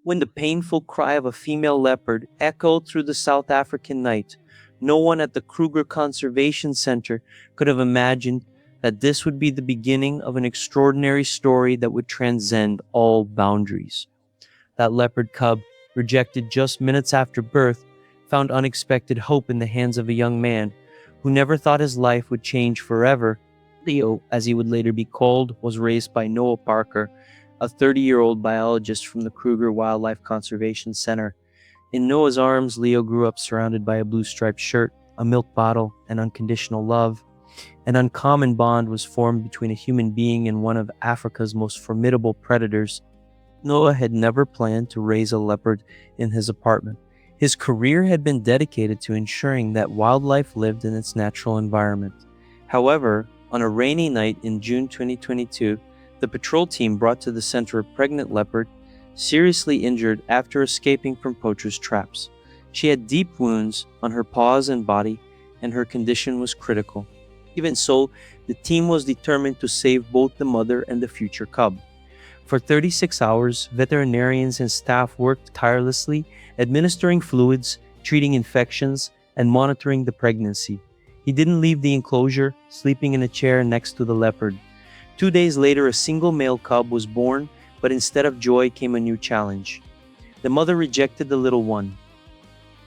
When the painful cry of a female leopard echoed through the South African night, no one at the Kruger Conservation Center could have imagined that this would be the beginning of an extraordinary story that would transcend all boundaries. That leopard cub, rejected just minutes after birth, found unexpected hope in the hands of a young man who never thought his life would change forever. Leo, as he would later be called, was raised by Noah Parker, a 30-year-old biologist from the Kruger Wildlife Conservation Center. In Noah's arms, Leo grew up surrounded by a blue-striped shirt, a milk bottle, and unconditional love. An uncommon bond was formed between a human being and one of Africa's most formidable predators. Noah had never planned to raise a leopard in his apartment. His career had been dedicated to ensuring that wildlife lived in its natural environment. However, on a rainy night in June 2022, the patrol team brought to the center a pregnant leopard, seriously injured after escaping from poachers' traps. She had deep wounds on her paws and body, and her condition was critical. Even so, the team was determined to save both the mother and the future cub. For 36 hours, veterinarians and staff worked tirelessly, administering fluids, treating infections, and monitoring the pregnancy. He didn't leave the enclosure, sleeping in a chair next to the leopard. 2 days later, a single male cub was born, but instead of joy came a new challenge. The mother rejected the little one.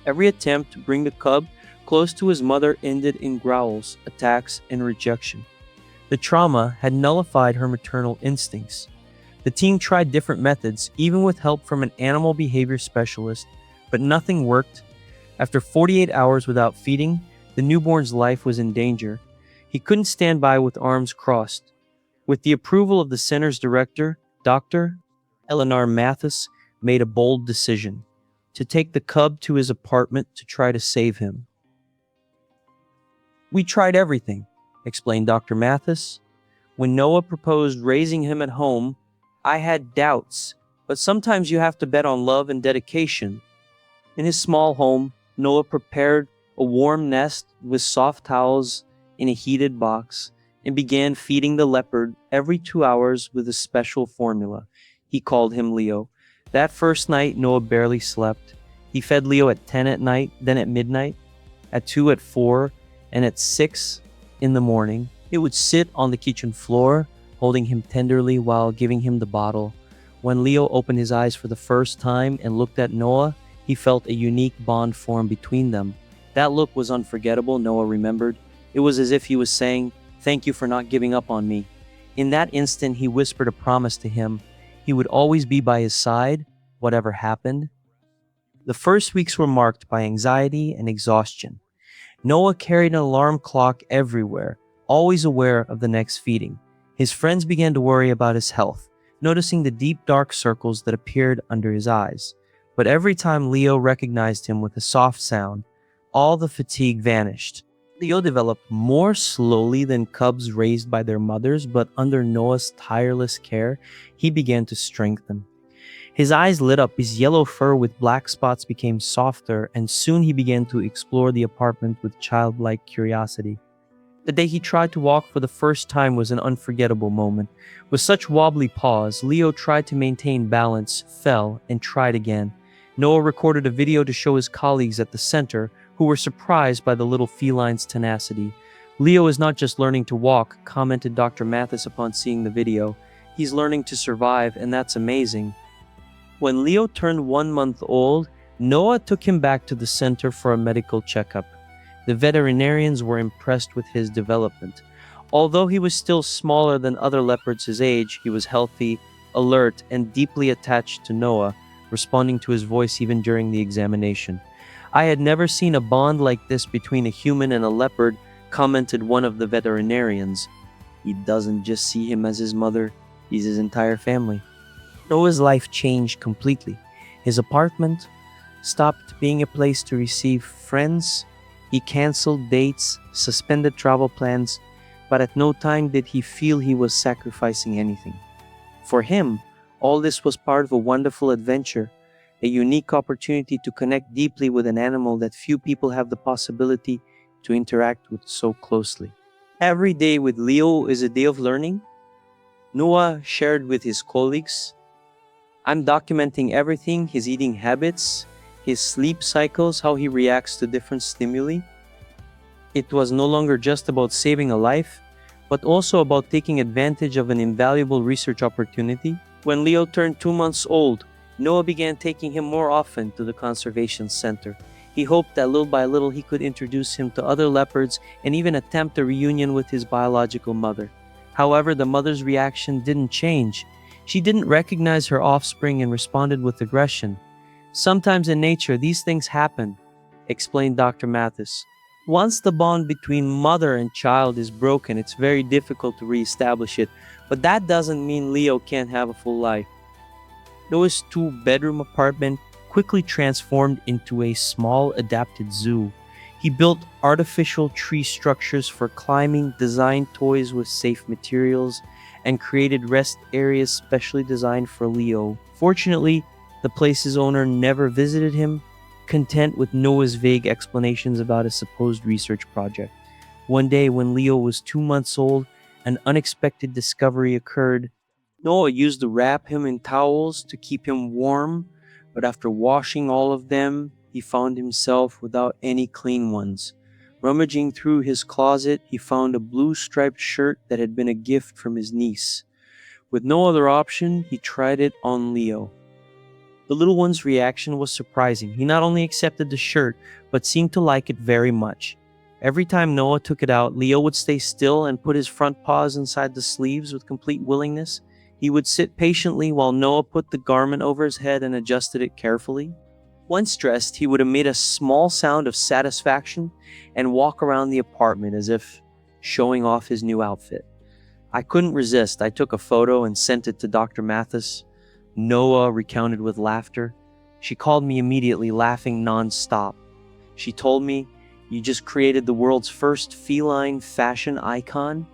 Every attempt to bring the cub close to his mother ended in growls, attacks, and rejection. The trauma had nullified her maternal instincts. The team tried different methods, even with help from an animal behavior specialist, but nothing worked. After 48 hours without feeding, the newborn's life was in danger. He couldn't stand by with arms crossed. With the approval of the center's director, Dr. Eleanor Mathis made a bold decision to take the cub to his apartment to try to save him. "We tried everything," explained Dr. Mathis. "When Noah proposed raising him at home, I had doubts, but sometimes you have to bet on love and dedication." In his small home, Noah prepared a warm nest with soft towels in a heated box and began feeding the leopard every 2 hours with a special formula. He called him Leo. That first night, Noah barely slept. He fed Leo at 10 at night, then at midnight, at 2 at 4, and at 6 in the morning. It would sit on the kitchen floor, holding him tenderly while giving him the bottle. When Leo opened his eyes for the first time and looked at Noah, he felt a unique bond form between them. That look was unforgettable, Noah remembered. It was as if he was saying, "Thank you for not giving up on me." In that instant, he whispered a promise to him. He would always be by his side, whatever happened. The first weeks were marked by anxiety and exhaustion. Noah carried an alarm clock everywhere, always aware of the next feeding. His friends began to worry about his health, noticing the deep dark circles that appeared under his eyes. But every time Leo recognized him with a soft sound, all the fatigue vanished. Leo developed more slowly than cubs raised by their mothers, but under Noah's tireless care, he began to strengthen. His eyes lit up, his yellow fur with black spots became softer, and soon he began to explore the apartment with childlike curiosity. The day he tried to walk for the first time was an unforgettable moment. With such wobbly paws, Leo tried to maintain balance, fell, and tried again. Noah recorded a video to show his colleagues at the center, who were surprised by the little feline's tenacity. "Leo is not just learning to walk," commented Dr. Mathis upon seeing the video. "He's learning to survive, and that's amazing." When Leo turned 1 month old, Noah took him back to the center for a medical checkup. The veterinarians were impressed with his development. Although he was still smaller than other leopards his age, he was healthy, alert, and deeply attached to Noah, responding to his voice even during the examination. "I had never seen a bond like this between a human and a leopard," commented one of the veterinarians. "He doesn't just see him as his mother, he's his entire family." Noah's life changed completely. His apartment stopped being a place to receive friends. He canceled dates, suspended travel plans, but at no time did he feel he was sacrificing anything. For him, all this was part of a wonderful adventure, a unique opportunity to connect deeply with an animal that few people have the possibility to interact with so closely. Every day with Leo is a day of learning, Noah shared with his colleagues. I'm documenting everything: his eating habits, his sleep cycles, how he reacts to different stimuli. It was no longer just about saving a life, but also about taking advantage of an invaluable research opportunity. When Leo turned 2 months old, Noah began taking him more often to the conservation center. He hoped that little by little he could introduce him to other leopards and even attempt a reunion with his biological mother. However, the mother's reaction didn't change. She didn't recognize her offspring and responded with aggression. Sometimes in nature, these things happen, explained Dr. Mathis. Once the bond between mother and child is broken, it's very difficult to reestablish it, but that doesn't mean Leo can't have a full life. Noah's two-bedroom apartment quickly transformed into a small adapted zoo. He built artificial tree structures for climbing, designed toys with safe materials, and created rest areas specially designed for Leo. Fortunately, the place's owner never visited him, content with Noah's vague explanations about his supposed research project. One day, when Leo was 2 months old, an unexpected discovery occurred. Noah used to wrap him in towels to keep him warm, but after washing all of them, he found himself without any clean ones. Rummaging through his closet, he found a blue striped shirt that had been a gift from his niece. With no other option, he tried it on Leo. The little one's reaction was surprising. He not only accepted the shirt, but seemed to like it very much. Every time Noah took it out, Leo would stay still and put his front paws inside the sleeves with complete willingness. He would sit patiently while Noah put the garment over his head and adjusted it carefully. Once dressed, he would emit a small sound of satisfaction and walk around the apartment as if showing off his new outfit. I couldn't resist. I took a photo and sent it to Dr. Mathis. Noah recounted with laughter. She called me immediately, laughing non-stop. She told me, "You just created the world's first feline fashion icon."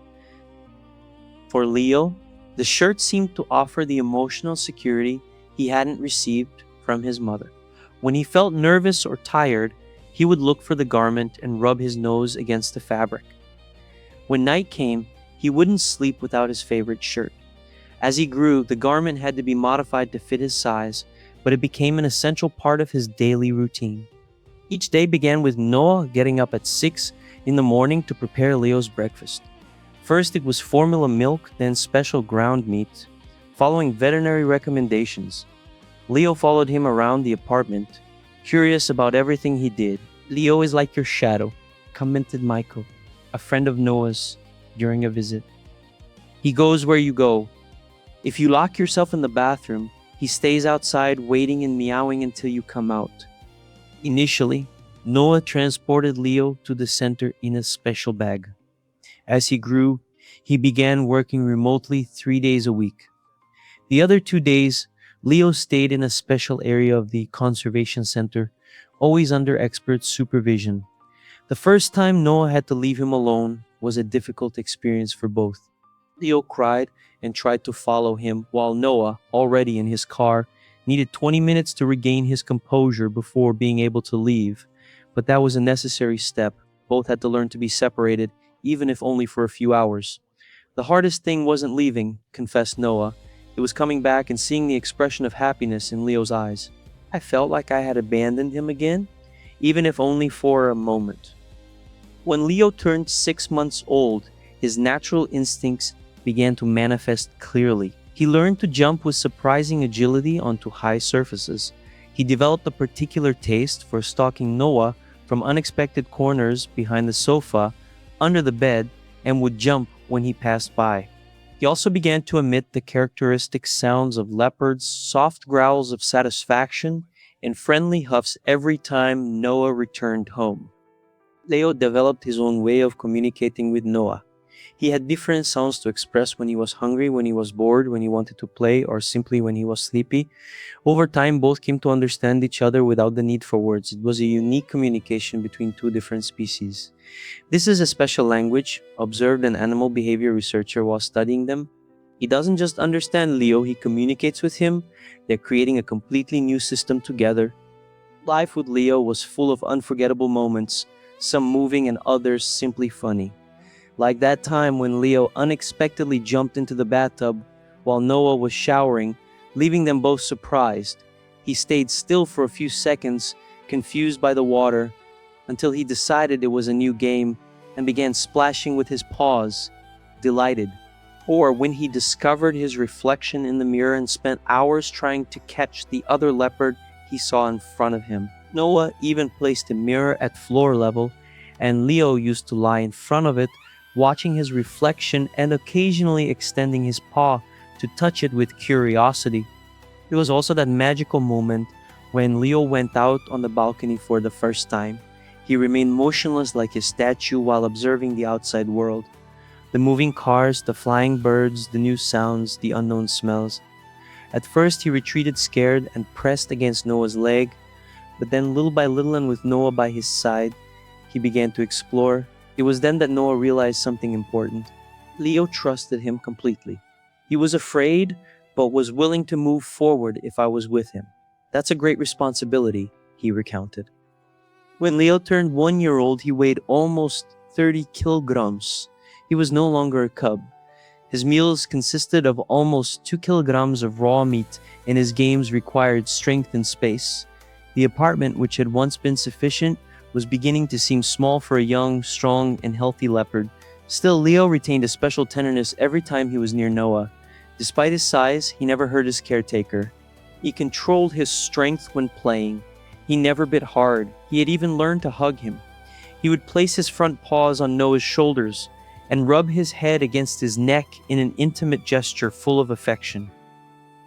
For Leo, the shirt seemed to offer the emotional security he hadn't received from his mother. When he felt nervous or tired, he would look for the garment and rub his nose against the fabric. When night came, he wouldn't sleep without his favorite shirt. As he grew, the garment had to be modified to fit his size, but it became an essential part of his daily routine. Each day began with Noah getting up at 6 in the morning to prepare Leo's breakfast. First, it was formula milk, then special ground meat, following veterinary recommendations. Leo followed him around the apartment, curious about everything he did. "Leo is like your shadow," commented Michael, a friend of Noah's, during a visit. "He goes where you go. If you lock yourself in the bathroom, he stays outside waiting and meowing until you come out." Initially, Noah transported Leo to the center in a special bag. As he grew, he began working remotely 3 days a week. The other 2 days, Leo stayed in a special area of the conservation center, always under expert supervision. The first time Noah had to leave him alone was a difficult experience for both. Leo cried and tried to follow him, while Noah, already in his car, needed 20 minutes to regain his composure before being able to leave. But that was a necessary step. Both had to learn to be separated, even if only for a few hours. "The hardest thing wasn't leaving," confessed Noah. "It was coming back and seeing the expression of happiness in Leo's eyes. I felt like I had abandoned him again, even if only for a moment." When Leo turned 6 months old, his natural instincts began to manifest clearly. He learned to jump with surprising agility onto high surfaces. He developed a particular taste for stalking Noah from unexpected corners behind the sofa, under the bed, and would jump when he passed by. He also began to emit the characteristic sounds of leopards, soft growls of satisfaction, and friendly huffs every time Noah returned home. Leo developed his own way of communicating with Noah. He had different sounds to express when he was hungry, when he was bored, when he wanted to play, or simply when he was sleepy. Over time, both came to understand each other without the need for words. It was a unique communication between two different species. This is a special language, observed an animal behavior researcher while studying them. He doesn't just understand Leo, he communicates with him. They're creating a completely new system together. Life with Leo was full of unforgettable moments, some moving and others simply funny. Like that time when Leo unexpectedly jumped into the bathtub while Noah was showering. leaving them both surprised. He stayed still for a few seconds, confused by the water, until he decided it was a new game and began splashing with his paws, delighted. Or when he discovered his reflection in the mirror and spent hours trying to catch the other leopard he saw in front of him. Noah even placed a mirror at floor level, and Leo used to lie in front of it, watching his reflection and occasionally extending his paw to touch it with curiosity. It was also that magical moment when Leo went out on the balcony for the first time. He remained motionless like a statue while observing the outside world. The moving cars, the flying birds, the new sounds, the unknown smells. At first he retreated scared and pressed against Noah's leg, but then little by little and with Noah by his side, he began to explore. It was then that Noah realized something important. Leo trusted him completely. He was afraid, but was willing to move forward if I was with him. That's a great responsibility, he recounted. When Leo turned 1 year old, he weighed almost 30 kilograms. He was no longer a cub. His meals consisted of almost 2 kilograms of raw meat, and his games required strength and space. The apartment, which had once been sufficient, was beginning to seem small for a young, strong, and healthy leopard. Still, Leo retained a special tenderness every time he was near Noah. Despite his size, he never hurt his caretaker. He controlled his strength when playing. He never bit hard. He had even learned to hug him. He would place his front paws on Noah's shoulders and rub his head against his neck in an intimate gesture full of affection.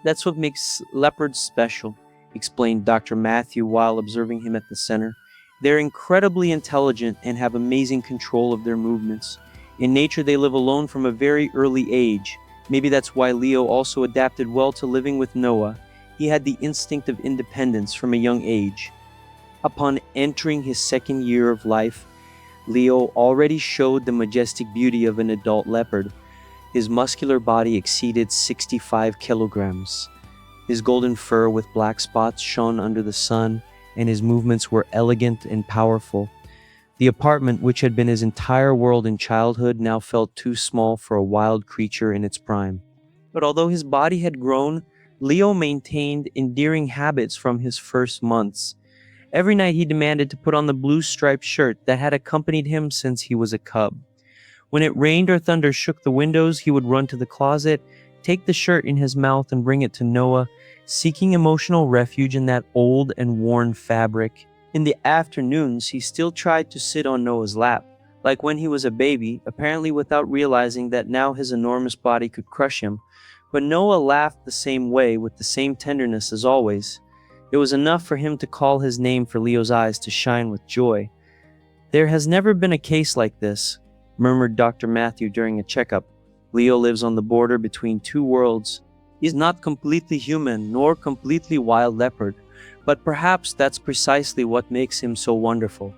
That's what makes leopards special, explained Dr. Matthew while observing him at the center. They're incredibly intelligent and have amazing control of their movements. In nature, they live alone from a very early age. Maybe that's why Leo also adapted well to living with Noah. He had the instinct of independence from a young age. Upon entering his second year of life, Leo already showed the majestic beauty of an adult leopard. His muscular body exceeded 65 kilograms. His golden fur with black spots shone under the sun, and his movements were elegant and powerful. The apartment, which had been his entire world in childhood, now felt too small for a wild creature in its prime. But although his body had grown, Leo maintained endearing habits from his first months. Every night he demanded to put on the blue striped shirt that had accompanied him since he was a cub. When it rained or thunder shook the windows, he would run to the closet, take the shirt in his mouth and bring it to Noah, seeking emotional refuge in that old and worn fabric. In the afternoons, he still tried to sit on Noah's lap, like when he was a baby, apparently without realizing that now his enormous body could crush him. But Noah laughed the same way, with the same tenderness as always. It was enough for him to call his name for Leo's eyes to shine with joy. "There has never been a case like this," murmured Dr. Matthew during a checkup. "Leo lives on the border between two worlds. He's not completely human nor completely wild leopard, but perhaps that's precisely what makes him so wonderful."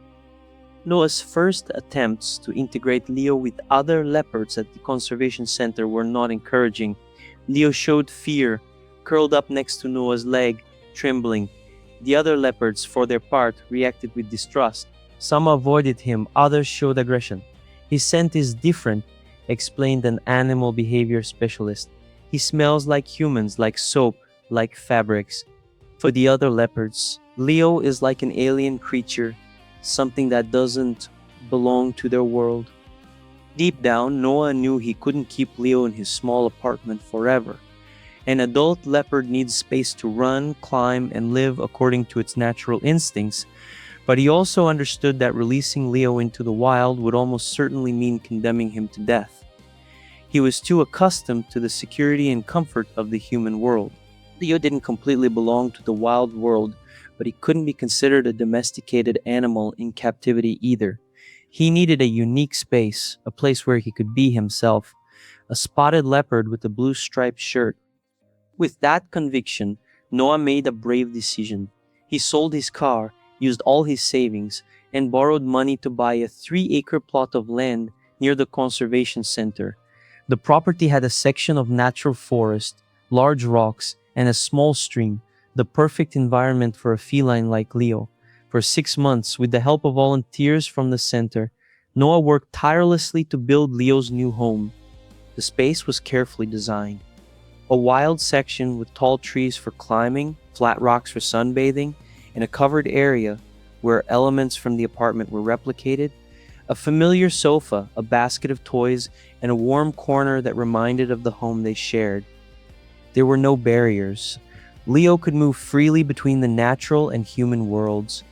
Noah's first attempts to integrate Leo with other leopards at the conservation center were not encouraging. Leo showed fear, curled up next to Noah's leg, trembling. The other leopards, for their part, reacted with distrust. Some avoided him, others showed aggression. "His scent is different," explained an animal behavior specialist. "He smells like humans, like soap, like fabrics." For the other leopards, Leo is like an alien creature, something that doesn't belong to their world. Deep down, Noah knew he couldn't keep Leo in his small apartment forever. An adult leopard needs space to run, climb, and live according to its natural instincts, but he also understood that releasing Leo into the wild would almost certainly mean condemning him to death. He was too accustomed to the security and comfort of the human world. Leo didn't completely belong to the wild world, but he couldn't be considered a domesticated animal in captivity either. He needed a unique space, a place where he could be himself, a spotted leopard with a blue striped shirt. With that conviction, Noah made a brave decision. He sold his car, used all his savings, and borrowed money to buy a 3-acre plot of land near the conservation center. The property had a section of natural forest, large rocks, and a small stream, the perfect environment for a feline like Leo. For 6 months, with the help of volunteers from the center, Noah worked tirelessly to build Leo's new home. The space was carefully designed. A wild section with tall trees for climbing, flat rocks for sunbathing, and a covered area where elements from the apartment were replicated, a familiar sofa, a basket of toys, and a warm corner that reminded of the home they shared. There were no barriers. Leo could move freely between the natural and human worlds.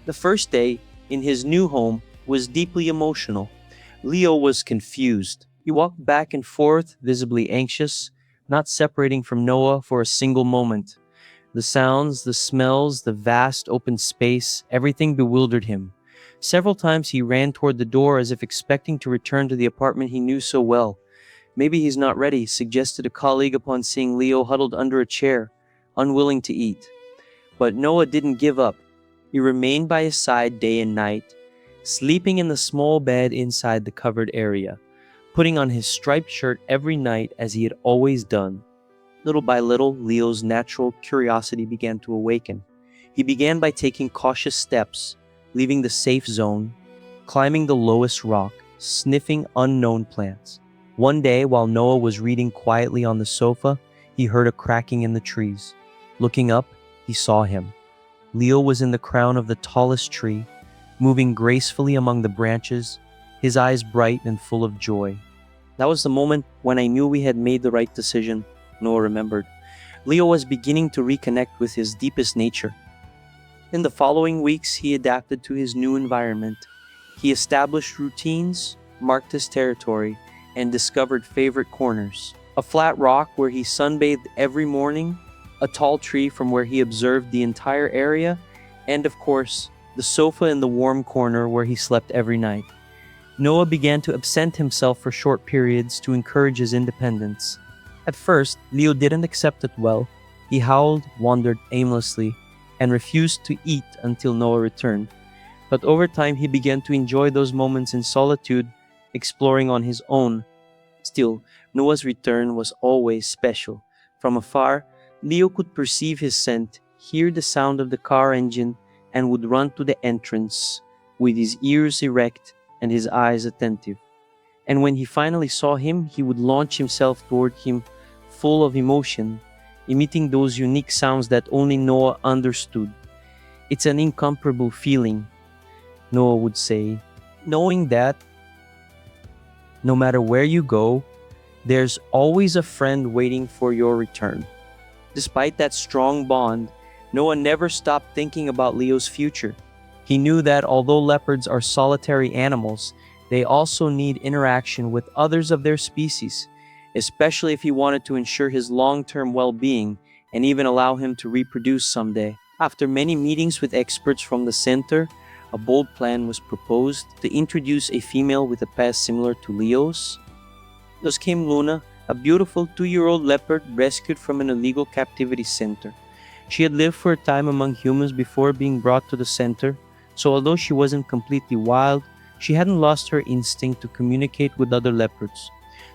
The first day in his new home was deeply emotional. Leo was confused. He walked back and forth, visibly anxious, not separating from Noah for a single moment. The sounds, the smells, the vast open space, everything bewildered him. Several times he ran toward the door as if expecting to return to the apartment he knew so well. Maybe he's not ready, suggested a colleague upon seeing Leo huddled under a chair, unwilling to eat. But Noah didn't give up. He remained by his side day and night, sleeping in the small bed inside the covered area, putting on his striped shirt every night as he had always done. Little by little, Leo's natural curiosity began to awaken. He began by taking cautious steps, leaving the safe zone, climbing the lowest rock, sniffing unknown plants. One day, while Noah was reading quietly on the sofa, he heard a cracking in the trees. Looking up, he saw him. Leo was in the crown of the tallest tree, moving gracefully among the branches, his eyes bright and full of joy. That was the moment when I knew we had made the right decision, Noah remembered. Leo was beginning to reconnect with his deepest nature. In the following weeks, he adapted to his new environment. He established routines, marked his territory, and discovered favorite corners. A flat rock where he sunbathed every morning, a tall tree from where he observed the entire area, and of course, the sofa in the warm corner where he slept every night. Noah began to absent himself for short periods to encourage his independence. At first, Leo didn't accept it well. He howled, wandered aimlessly, and refused to eat until Noah returned. But over time, he began to enjoy those moments in solitude, exploring on his own. Still, Noah's return was always special. From afar, Leo could perceive his scent, hear the sound of the car engine, and would run to the entrance with his ears erect and his eyes attentive. And when he finally saw him, he would launch himself toward him, full of emotion, emitting those unique sounds that only Noah understood. It's an incomparable feeling, Noah would say, knowing that no matter where you go, there's always a friend waiting for your return. Despite that strong bond, Noah never stopped thinking about Leo's future. He knew that although leopards are solitary animals, they also need interaction with others of their species, especially if he wanted to ensure his long-term well-being and even allow him to reproduce someday. After many meetings with experts from the center, a bold plan was proposed to introduce a female with a past similar to Leo's. Thus came Luna, a beautiful 2-year-old leopard rescued from an illegal captivity center. She had lived for a time among humans before being brought to the center, so although she wasn't completely wild, she hadn't lost her instinct to communicate with other leopards.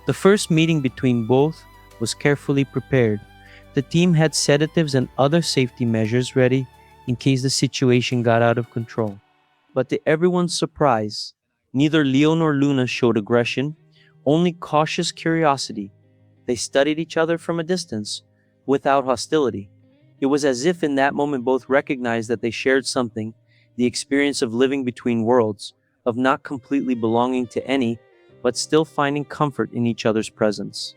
The first meeting between both was carefully prepared. The team had sedatives and other safety measures ready in case the situation got out of control. But to everyone's surprise, neither Leo nor Luna showed aggression, only cautious curiosity. They studied each other from a distance, without hostility. It was as if in that moment both recognized that they shared something, the experience of living between worlds, of not completely belonging to any, but still finding comfort in each other's presence.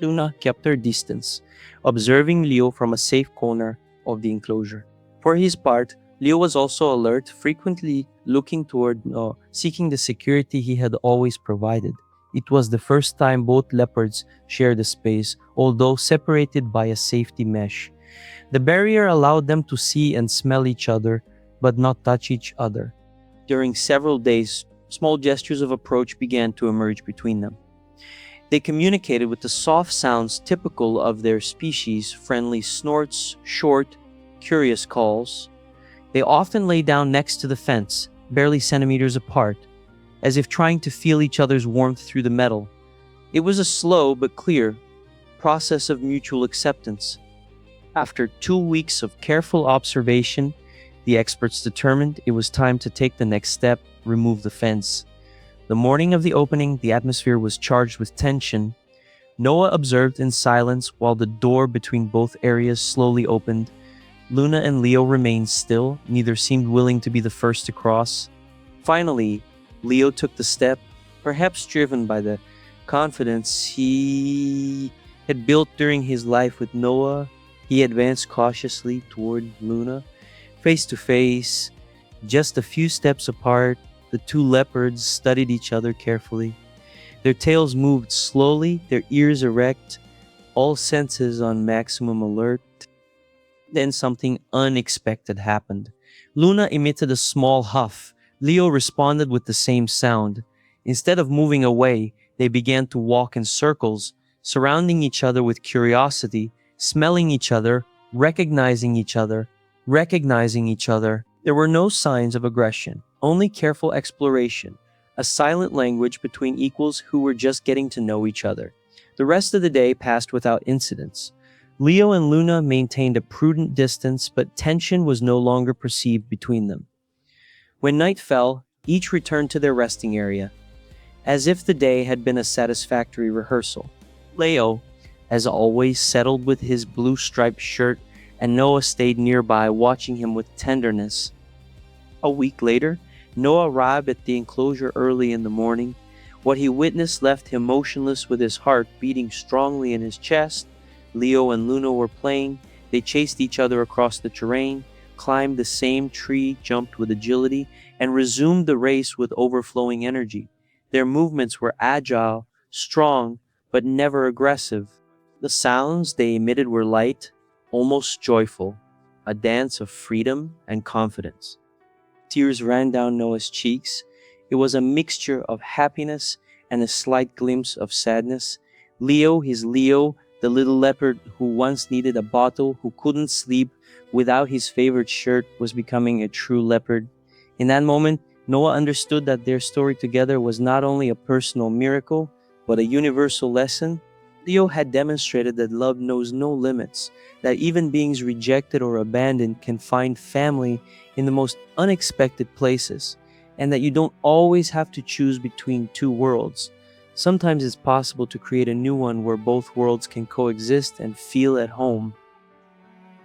Luna kept her distance, observing Leo from a safe corner of the enclosure. For his part, Leo was also alert, frequently looking toward seeking the security he had always provided. It was the first time both leopards shared a space, although separated by a safety mesh. The barrier allowed them to see and smell each other, but not touch each other. During several days, small gestures of approach began to emerge between them. They communicated with the soft sounds typical of their species, friendly snorts, short, curious calls. They often lay down next to the fence, barely centimeters apart, as if trying to feel each other's warmth through the metal. It was a slow but clear process of mutual acceptance. After 2 weeks of careful observation, the experts determined it was time to take the next step, remove the fence. The morning of the opening, the atmosphere was charged with tension. Noah observed in silence while the door between both areas slowly opened. Luna and Leo remained still, neither seemed willing to be the first to cross. Finally, Leo took the step, perhaps driven by the confidence he had built during his life with Noah. He advanced cautiously toward Luna. Face to face, just a few steps apart, the two leopards studied each other carefully. Their tails moved slowly, their ears erect, all senses on maximum alert. Then something unexpected happened. Luna emitted a small huff. Leo responded with the same sound. Instead of moving away, they began to walk in circles, surrounding each other with curiosity, smelling each other, recognizing each other, recognizing each other. There were no signs of aggression, only careful exploration, a silent language between equals who were just getting to know each other. The rest of the day passed without incidents. Leo and Luna maintained a prudent distance, but tension was no longer perceived between them. When night fell, each returned to their resting area, as if the day had been a satisfactory rehearsal. Leo, as always, settled with his blue-striped shirt, and Noah stayed nearby, watching him with tenderness. A week later, Noah arrived at the enclosure early in the morning. What he witnessed left him motionless with his heart beating strongly in his chest. Leo and Luna were playing. They chased each other across the terrain, climbed the same tree, jumped with agility, and resumed the race with overflowing energy. Their movements were agile, strong, but never aggressive. The sounds they emitted were light, almost joyful, a dance of freedom and confidence. Tears ran down Noah's cheeks. It was a mixture of happiness and a slight glimpse of sadness. Leo, the little leopard who once needed a bottle, who couldn't sleep without his favorite shirt, was becoming a true leopard. In that moment, Noah understood that their story together was not only a personal miracle, but a universal lesson. Leo had demonstrated that love knows no limits, that even beings rejected or abandoned can find family in the most unexpected places, and that you don't always have to choose between two worlds. Sometimes it's possible to create a new one where both worlds can coexist and feel at home.